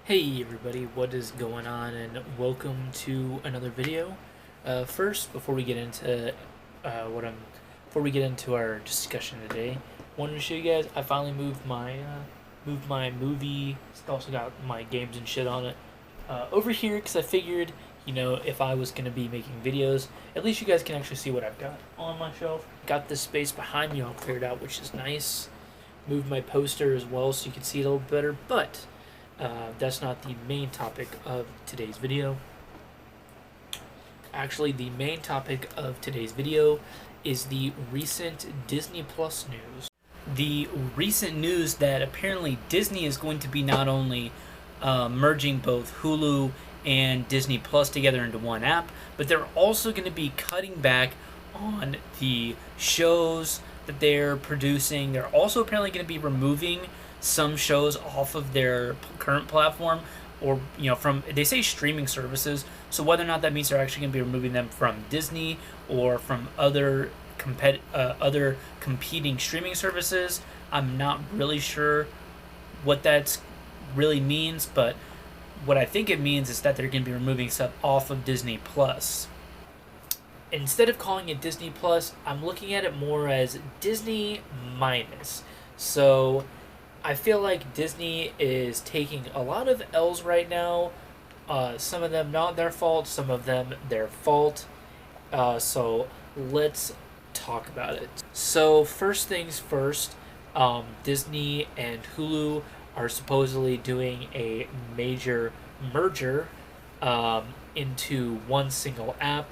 Hey everybody, what is going on, and welcome to another video. First, before we get into what I'm, before we get into our discussion today, I wanted to show you guys I finally moved my movie. It's also got my games and shit on it over here because I figured, if I was gonna be making videos, at least you guys can actually see what I've got on my shelf. Got this space behind me all cleared out, which is nice. Moved my poster as well so you can see it a little better, but. That's not the main topic of today's video. Actually, the main topic of today's video is the recent Disney Plus news. The recent news that apparently Disney is going to be not only merging both Hulu and Disney Plus together into one app, but they're also going to be cutting back on the shows that they're producing. They're also apparently going to be removing some shows off of their current platform, or from, they say, streaming services. So whether or not that means they're actually going to be removing them from Disney or from other competing streaming services, I'm not really sure what that really means, but what I think it means is that they're going to be removing stuff off of Disney Plus. Instead of calling it Disney Plus, I'm looking at it more as Disney minus. So I feel like Disney is taking a lot of L's right now. Some of them not their fault, some of them their fault. So let's talk about it. So first things first, Disney and Hulu are supposedly doing a major merger into one single app.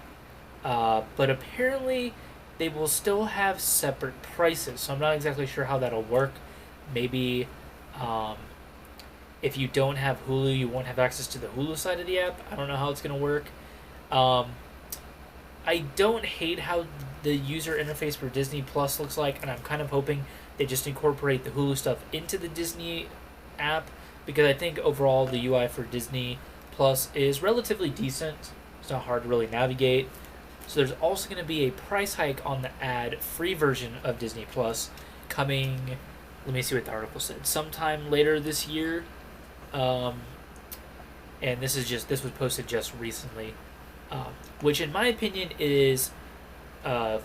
But apparently they will still have separate prices. So I'm not exactly sure how that'll work. Maybe if you don't have Hulu, you won't have access to the Hulu side of the app. I don't know how it's going to work. I don't hate how the user interface for Disney Plus looks like, and I'm kind of hoping they just incorporate the Hulu stuff into the Disney app, because I think overall the UI for Disney Plus is relatively decent. It's not hard to really navigate. So there's also going to be a price hike on the ad-free version of Disney Plus coming. Let me see what the article said. Sometime later this year, and this was posted just recently, which in my opinion is, I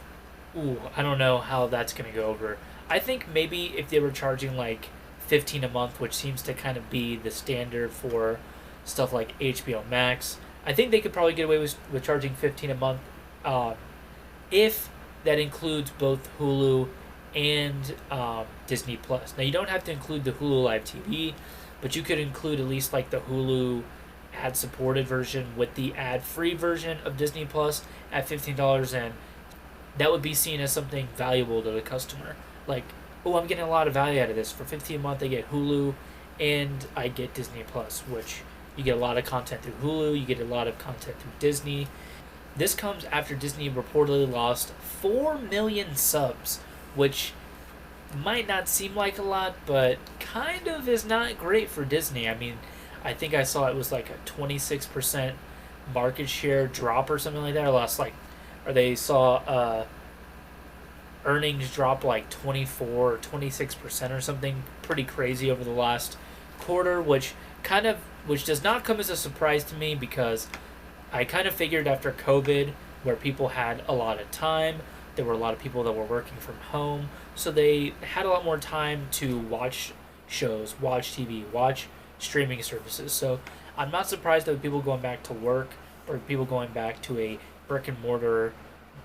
don't know how that's gonna go over. I think maybe if they were charging like $15 a month, which seems to kind of be the standard for stuff like HBO Max, I think they could probably get away with charging $15 a month, if that includes both Hulu and Disney Plus. Now you don't have to include the Hulu Live TV, but you could include at least like the Hulu ad-supported version with the ad-free version of Disney Plus at $15, and that would be seen as something valuable to the customer. Like, oh, I'm getting a lot of value out of this. For $15 a month, I get Hulu and I get Disney Plus, which you get a lot of content through Hulu, you get a lot of content through Disney. This comes after Disney reportedly lost 4 million subs, which might not seem like a lot, but kind of is not great for Disney. I mean, I think I saw it was like a 26% market share drop or something like that. Or they saw earnings drop like 24 or 26% or something pretty crazy over the last quarter, which does not come as a surprise to me, because I kind of figured after COVID, where people had a lot of time, there were a lot of people that were working from home, so they had a lot more time to watch shows, watch TV, watch streaming services. So I'm not surprised that people going back to work or people going back to a brick and mortar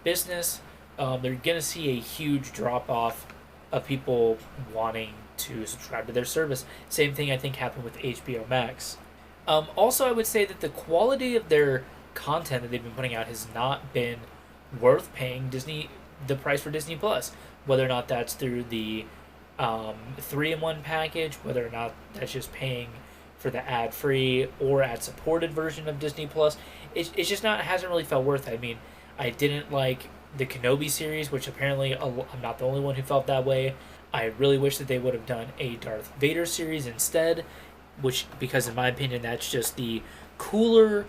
business, they're going to see a huge drop off of people wanting to subscribe to their service. Same thing I think happened with HBO Max. Also, I would say that the quality of their content that they've been putting out has not been worth paying Disney the price for Disney Plus. Whether or not that's through the 3-in-1 package, whether or not that's just paying for the ad-free or ad-supported version of Disney Plus, it's just not, it hasn't really felt worth it. I mean, I didn't like the Kenobi series, which apparently I'm not the only one who felt that way. I really wish that they would have done a Darth Vader series instead, because in my opinion that's just the cooler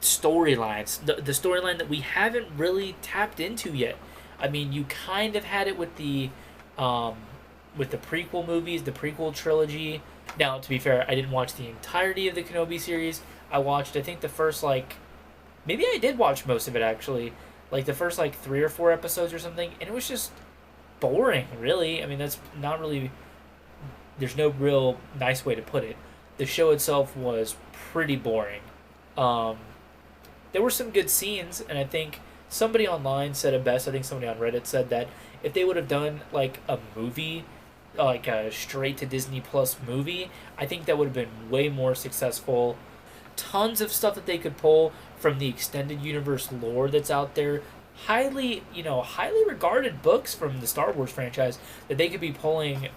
storylines, the storyline that we haven't really tapped into yet. I mean, you kind of had it with the prequel movies, the prequel trilogy, Now, to be fair, I didn't watch the entirety of the Kenobi series. I watched, I think, the first, like, maybe I did watch most of it, actually. Like, the first, like, 3 or 4 episodes or something, and it was just boring, really. I mean, that's not really, there's no real nice way to put it. The show itself was pretty boring. Um, there were some good scenes, and I think somebody online said it best. I think somebody on Reddit said that if they would have done like a movie, like a straight to Disney Plus movie, I think that would have been way more successful. Tons of stuff that they could pull from the extended universe lore that's out there. Highly regarded books from the Star Wars franchise that they could be pulling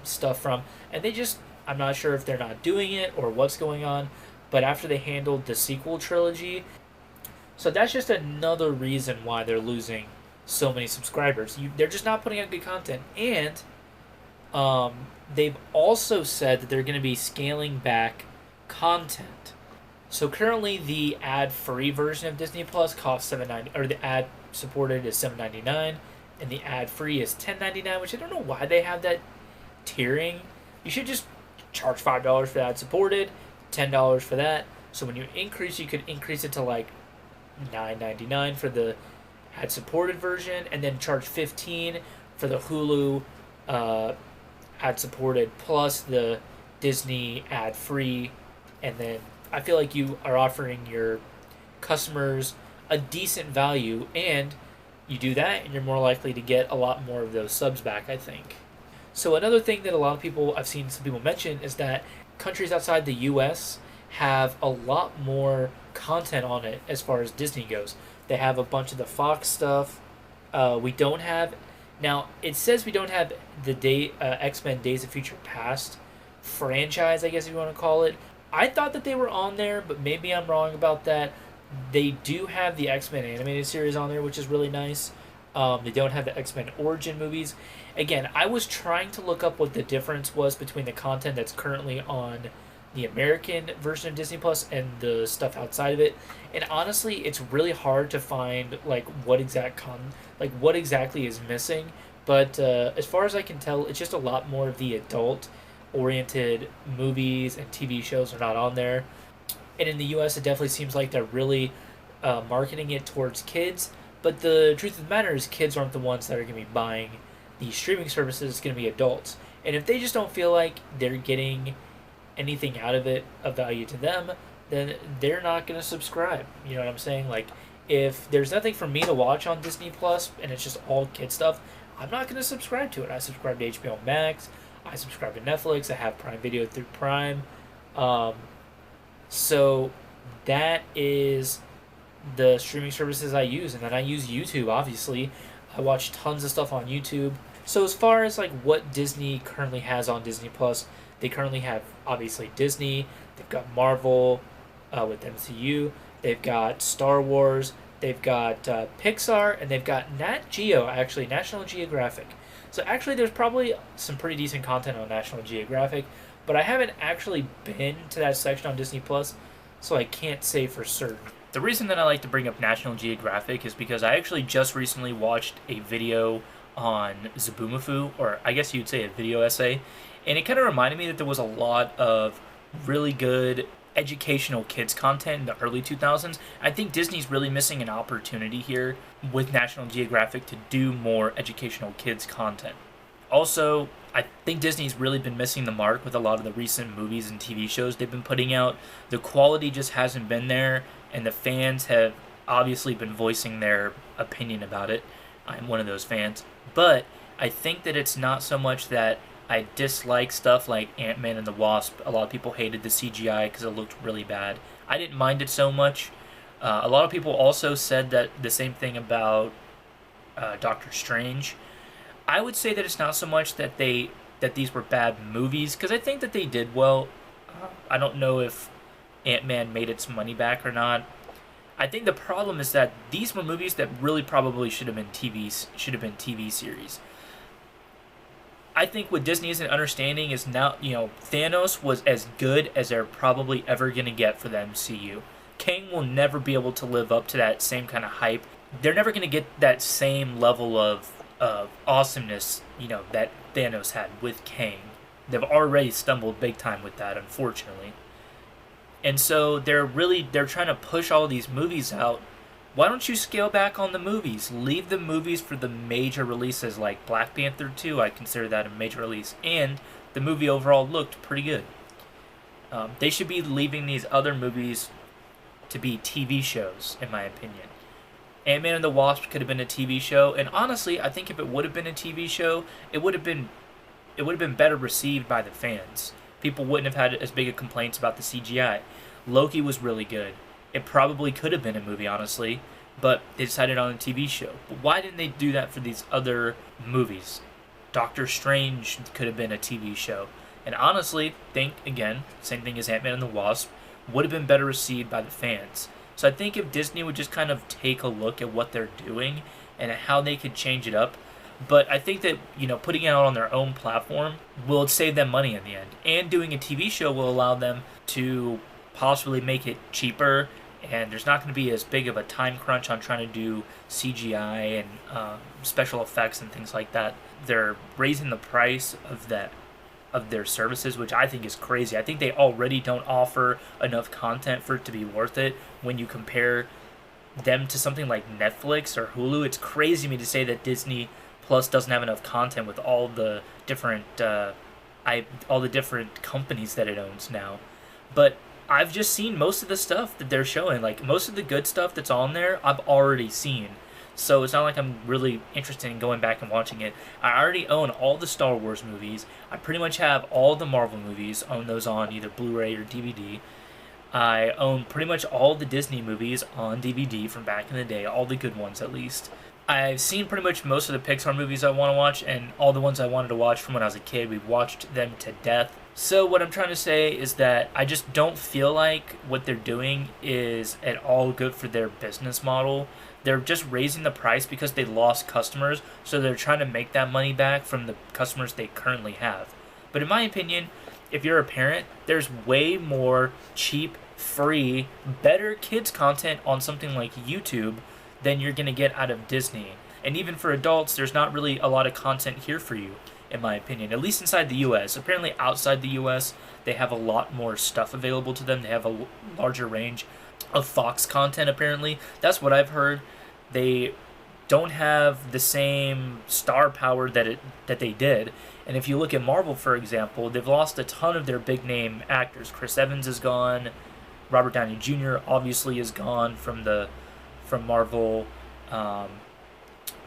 stuff from, and they just, I'm not sure if they're not doing it or what's going on, but after they handled the sequel trilogy, so that's just another reason why they're losing so many subscribers. They're just not putting out good content, and they've also said that they're going to be scaling back content. So currently, the ad-free version of Disney Plus costs $7.90, or the ad-supported is $7.99, and the ad-free is $10.99. Which I don't know why they have that tiering. You should just charge $5 for the ad-supported, $10 for that. So when you increase, you could increase it to like $9.99 for the ad-supported version, and then charge $15 for the Hulu ad-supported plus the Disney ad-free, and then I feel like you are offering your customers a decent value, and you do that, and you're more likely to get a lot more of those subs back, I think. So another thing that a lot of people, I've seen some people mention, is that countries outside the US have a lot more content on it as far as Disney goes. They have a bunch of the Fox stuff. We don't have. Now, it says we don't have the X-Men Days of Future Past franchise, I guess if you want to call it. I thought that they were on there, but maybe I'm wrong about that. They do have the X-Men animated series on there, which is really nice. They don't have the X-Men Origin movies. Again, I was trying to look up what the difference was between the content that's currently on the American version of Disney Plus and the stuff outside of it. And honestly, it's really hard to find like what exactly is missing. But as far as I can tell, it's just a lot more of the adult oriented movies and TV shows are not on there. And in the US, it definitely seems like they're really marketing it towards kids. But the truth of the matter is, kids aren't the ones that are going to be buying these streaming services. It's going to be adults. And if they just don't feel like they're getting anything out of it of value to them, then they're not going to subscribe. You know what I'm saying? Like, if there's nothing for me to watch on Disney Plus and it's just all kid stuff, I'm not going to subscribe to it. I subscribe to HBO Max. I subscribe to Netflix. I have Prime Video through Prime. So that is the streaming services I use. And then I use YouTube, obviously. I watch tons of stuff on YouTube. So as far as like what Disney currently has on Disney Plus, they currently have obviously Disney. They've got Marvel with MCU. They've got Star Wars. They've got Pixar, and they've got Nat Geo, actually National Geographic. So actually, there's probably some pretty decent content on National Geographic, but I haven't actually been to that section on Disney Plus, so I can't say for certain. The reason that I like to bring up National Geographic is because I actually just recently watched a video on Zaboomafoo, or I guess you'd say a video essay, and it kind of reminded me that there was a lot of really good educational kids content in the early 2000s. I think Disney's really missing an opportunity here with National Geographic to do more educational kids content. Also, I think Disney's really been missing the mark with a lot of the recent movies and TV shows they've been putting out. The quality just hasn't been there, and the fans have obviously been voicing their opinion about it. I'm one of those fans. But I think that it's not so much that I dislike stuff like Ant-Man and the Wasp. A lot of people hated the CGI because it looked really bad. I didn't mind it so much. A lot of people also said that the same thing about Doctor Strange. I would say that it's not so much that these were bad movies, because I think that they did well. I don't know if Ant-Man made its money back or not. I think the problem is that these were movies that really probably should have been TV series. I think what Disney isn't understanding is now, Thanos was as good as they're probably ever going to get for the MCU. Kang will never be able to live up to that same kind of hype. They're never going to get that same level of awesomeness, that Thanos had with Kang. They've already stumbled big time with that, unfortunately. And so they're trying to push all these movies out. Why don't you scale back on the movies? Leave the movies for the major releases like Black Panther 2. I consider that a major release. And the movie overall looked pretty good. They should be leaving these other movies to be TV shows, in my opinion. Ant-Man and the Wasp could have been a TV show, and honestly, I think if it would have been a TV show, it would have been better received by the fans. People wouldn't have had as big of complaints about the CGI. Loki was really good. It probably could have been a movie, honestly, but they decided on a TV show. But why didn't they do that for these other movies? Doctor Strange could have been a TV show. And honestly, think, again, same thing as Ant-Man and the Wasp, would have been better received by the fans. So I think if Disney would just kind of take a look at what they're doing and how they could change it up, but I think that, putting it out on their own platform will save them money in the end. And doing a TV show will allow them to possibly make it cheaper, and there's not going to be as big of a time crunch on trying to do CGI and special effects and things like that. They're raising the price of their services, which I think is crazy. I think they already don't offer enough content for it to be worth it when you compare them to something like Netflix or Hulu. It's crazy to me to say that Disney Plus doesn't have enough content with all the different companies that it owns now. But I've just seen most of the stuff that they're showing. Like, most of the good stuff that's on there, I've already seen. So it's not like I'm really interested in going back and watching it. I already own all the Star Wars movies. I pretty much have all the Marvel movies. I own those on either Blu-ray or DVD. I own pretty much all the Disney movies on DVD from back in the day, all the good ones at least. I've seen pretty much most of the Pixar movies I want to watch, and all the ones I wanted to watch from when I was a kid. We've watched them to death. So what I'm trying to say is that I just don't feel like what they're doing is at all good for their business model. They're just raising the price because they lost customers, so they're trying to make that money back from the customers they currently have. But in my opinion, if you're a parent, there's way more cheap, free, better kids content on something like YouTube than you're going to get out of Disney. And even for adults, there's not really a lot of content here for you, in my opinion, at least inside the US. Apparently outside the US, they have a lot more stuff available to them. They have a larger range of Fox content, apparently. That's what I've heard. They don't have the same star power that they did. And if you look at Marvel, for example, they've lost a ton of their big name actors. Chris Evans is gone. Robert Downey Jr. obviously is gone from Marvel. I'm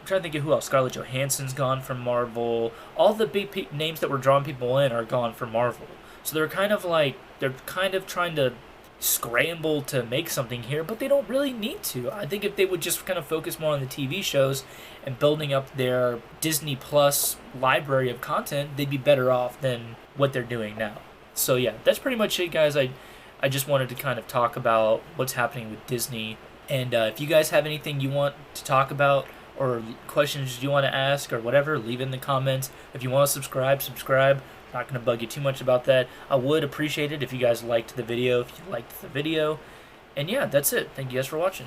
trying to think of who else. Scarlett Johansson's gone from Marvel. All the big names that were drawing people in are gone from Marvel. So they're kind of trying to scramble to make something here, but they don't really need to. I think if they would just kind of focus more on the TV shows and building up their Disney Plus library of content, they'd be better off than what they're doing now. So yeah, that's pretty much it, guys. I just wanted to kind of talk about what's happening with Disney. And if you guys have anything you want to talk about or questions you want to ask or whatever, leave it in the comments. If you want to subscribe. Not going to bug you too much about that. I would appreciate it if you guys liked the video, And yeah, that's it. Thank you guys for watching.